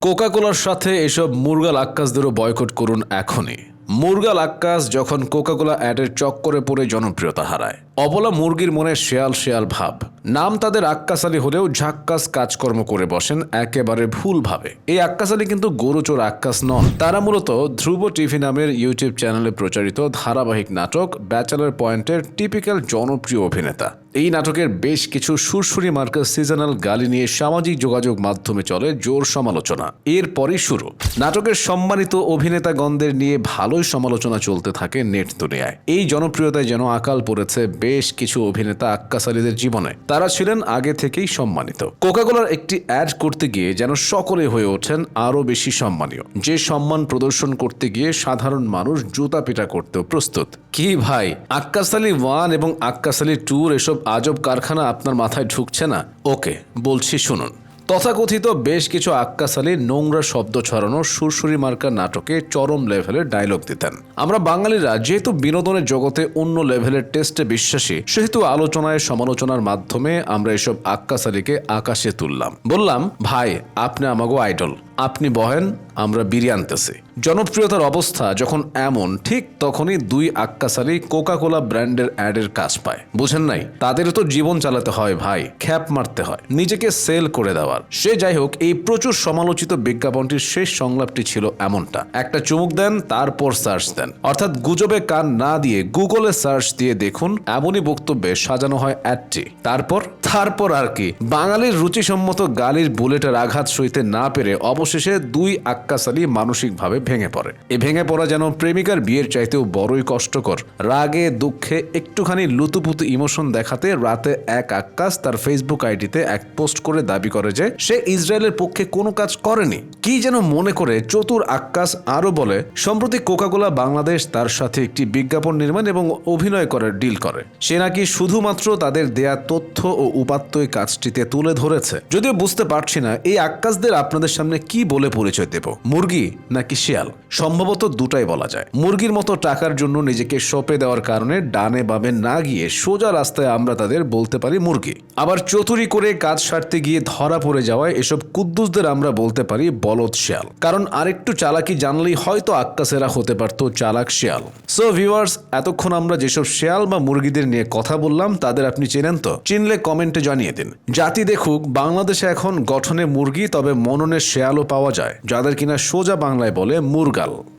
কোকা-কোলার সাথে এসব মুরগাল আক্কাসদেরও বয়কট করুন এখনই। মুরগাল আক্কাস যখন কোকা-কোলা অ্যাডের চক্করে পড়ে জনপ্রিয়তা হারায়। অবলা মুরগির মনে শেয়াল শেয়াল ভাব। নাম তাদের আক্কাস আলী হলেও ঝাক্কাস কাজকর্ম করে বসেন একেবারে ভুলভাবে। এই আক্কাস আলী কিন্তু গরুচোর আক্কাস নন। তারা মূলত ধ্রুব টিভি নামের ইউটিউব চ্যানেলে প্রচারিত ধারাবাহিক নাটক ব্যাচেলর পয়েন্টের টিপিক্যাল জনপ্রিয় অভিনেতা। এই নাটকের বেশ কিছু সুরসুরি মার্কা সিজনাল গালি নিয়ে সামাজিক যোগাযোগ মাধ্যমে চলে জোর সমালোচনা। এরপরই শুরু। নাটকের সম্মানিত অভিনেতাগণদের নিয়ে ভালোই সমালোচনা চলতে থাকে নেট দুনিয়ায়। এই জনপ্রিয়তায় যেন আকাল পড়েছে বেশ কিছু অভিনেতা আক্কাস আলীদের জীবনে। তারা ছিলেন আগে থেকেই সম্মানিত। কোকা-কোলার একটি অ্যাড করতে গিয়ে যেন সকলে হয়ে ওঠেন আরও বেশি সম্মানীয়। যে সম্মান প্রদর্শন করতে গিয়ে সাধারণ মানুষ জুতা পিটা করতেও প্রস্তুত। কি ভাই, আক্কাস আলী 1 এবং আক্কাস আলী 2 এসব আজব কারখানা আপনার মাথায় ঢুকছে না? ওকে, বলছি শুনুন। তথাকথিত বেশ কিছু আক্কাস আলী নোংরা শব্দ ছড়ানো সুরসুরি মার্কা নাটকে চরম লেভেলের ডায়লগ দিতেন। আমরা বাঙালিরা যেহেতু বিনোদনের জগতে অন্য লেভেলের টেস্টে বিশ্বাসী, সেহেতু আলোচনায় সমালোচনার মাধ্যমে আমরা এসব আক্কাস আলীকে আকাশে তুললাম। বললাম, ভাই আপনি আমাগো আইডল, আপনি বহেন, আমরা বিরিয়ানি আনতেছি। জনপ্রিয়তার অবস্থা যখন এমন, ঠিক তখনই দুই আক্কাস আলী কোকা-কোলা ব্র্যান্ডের অ্যাডের কাজ পায়। বুঝেন নাই, তাদেরও তো জীবন চালাতে হয় ভাই, খ্যাপ মারতে হয়, নিজেকে সেল করে দেওয়ার। সে যাই হোক, এই প্রচুর সমালোচিত বিজ্ঞাপনটির শেষ সংলাপটি ছিল এমনটা: একটা চুমুক দেন, তারপর সার্চ দেন। অর্থাৎ গুজবে কান না দিয়ে গুগলে সার্চ দিয়ে দেখুন, এমনই বক্তব্যে সাজানো হয় অ্যাডটি। তারপর আর কি, বাঙালির রুচিসম্মত গালির বুলেটের আঘাত সইতে না পেরে অবশেষে দুই আক্কাস আলী মানসিকভাবে ভেঙে পড়ে। এ ভেঙে পড়া যেন প্রেমিকার বিয়ের চাইতেও বড়ই কষ্টকর। রাগে দুঃখে একটুখানি লুতুপুতু ইমোশন দেখাতে রাতে এক আক্কাস তার ফেসবুক আইডিতে এক পোস্ট করে দাবি করে যে সে ইসরায়েলের পক্ষে কোনো কাজ করেনি। কি যেন মনে করে চতুর আক্কাস আরো বলে, সম্প্রতি কোকা-কোলা বাংলাদেশ তার সাথে একটি বিজ্ঞাপন নির্মাণ এবং অভিনয় করার ডিল করে। সে নাকি শুধুমাত্র তাদের দেয়া তথ্য ও উপাত্ত এই কাজটিতে তুলে ধরেছে। যদিও বুঝতে পারছি না এই আক্কাসদের আপনাদের সামনে কি বলে পরিচয় দেব, মুরগি নাকি শিয়াল? সম্ভবত দুটাই বলা যায়। মুরগির মতো টাকার জন্য নিজেকে সঁপে দেওয়ার কারণে ডানে বামে না গিয়ে সোজা রাস্তায় আমরা তাদের বলতে পারি মুরগি। আবার চতুরি করে কাজ সারতে গিয়ে ধরা পড়ে যাওয়ায় এসব কুদ্দুসদের আমরা বলতে পারি বলদ শিয়াল। কারণ আরেকটু চালাকি জানলেই হয়তো আক্কাসেরা হতে পারতো চালাক শিয়াল। সো ভিউয়ার্স, এতক্ষণ আমরা যেসব শিয়াল বা মুরগিদের নিয়ে কথা বললাম তাদের আপনি চেনেন তো? চিনলে কমেন্টে জানিয়ে দিন। জাতি দেখুক, বাংলাদেশে এখন গঠনে মুরগি, তবে মননে শেয়ালও পাওয়া যায়, যাদের কিনা সোজা বাংলায় বলে মুরগাল।